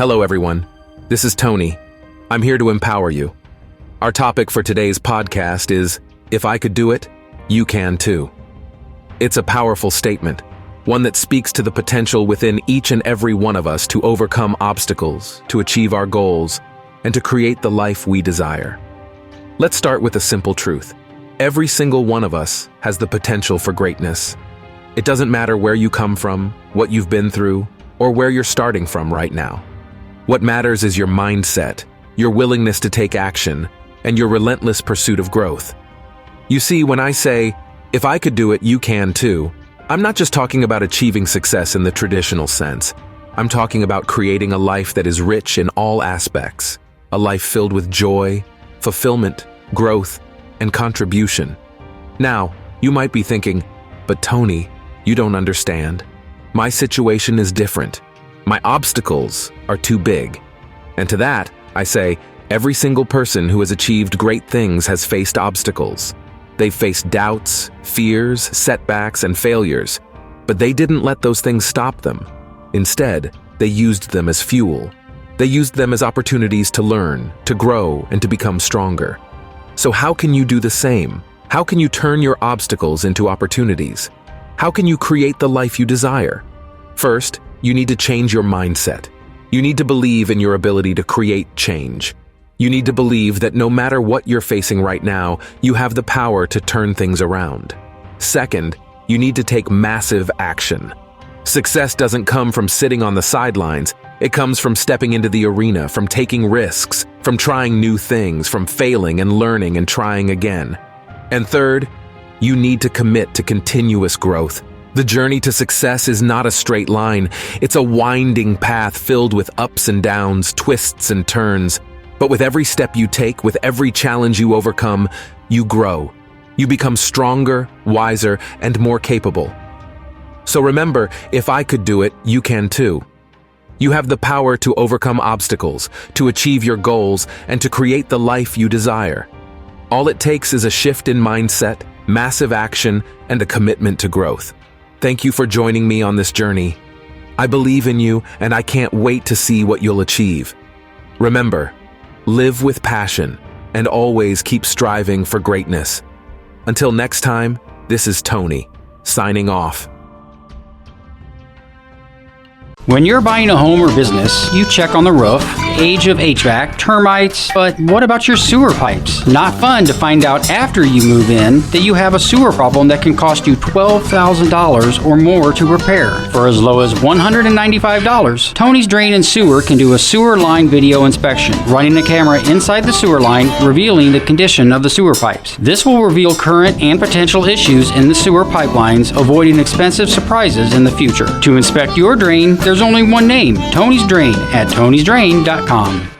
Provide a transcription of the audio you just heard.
Hello, everyone. This is Tony. I'm here to empower you. Our topic for today's podcast is, if I could do it, you can too. It's a powerful statement, one that speaks to the potential within each and every one of us to overcome obstacles, to achieve our goals, and to create the life we desire. Let's start with a simple truth. Every single one of us has the potential for greatness. It doesn't matter where you come from, what you've been through, or where you're starting from right now. What matters is your mindset, your willingness to take action, and your relentless pursuit of growth. You see, when I say, if I could do it, you can too, I'm not just talking about achieving success in the traditional sense. I'm talking about creating a life that is rich in all aspects, a life filled with joy, fulfillment, growth, and contribution. Now, you might be thinking, but Tony, you don't understand. My situation is different. My obstacles are too big. And to that, I say, every single person who has achieved great things has faced obstacles. They've faced doubts, fears, setbacks, and failures, but they didn't let those things stop them. Instead, they used them as fuel. They used them as opportunities to learn, to grow, and to become stronger. So how can you do the same? How can you turn your obstacles into opportunities? How can you create the life you desire? First, you need to change your mindset. You need to believe in your ability to create change. You need to believe that no matter what you're facing right now, you have the power to turn things around. Second, you need to take massive action. Success doesn't come from sitting on the sidelines. It comes from stepping into the arena, from taking risks, from trying new things, from failing and learning and trying again. And third, you need to commit to continuous growth. The journey to success is not a straight line. It's a winding path filled with ups and downs, twists and turns. But with every step you take, with every challenge you overcome, you grow. You become stronger, wiser, and more capable. So remember, if I could do it, you can too. You have the power to overcome obstacles, to achieve your goals, and to create the life you desire. All it takes is a shift in mindset, massive action, and a commitment to growth. Thank you for joining me on this journey. I believe in you, and I can't wait to see what you'll achieve. Remember, live with passion, and always keep striving for greatness. Until next time, this is Tony, signing off. When you're buying a home or business, you check on the roof, age of HVAC, termites, but what about your sewer pipes? Not fun to find out after you move in that you have a sewer problem that can cost you $12,000 or more to repair. For as low as $195, Tony's Drain and Sewer can do a sewer line video inspection, running a camera inside the sewer line, revealing the condition of the sewer pipes. This will reveal current and potential issues in the sewer pipelines, avoiding expensive surprises in the future. To inspect your drain, there's only one name, Tony's Drain, at tonysdrain.com.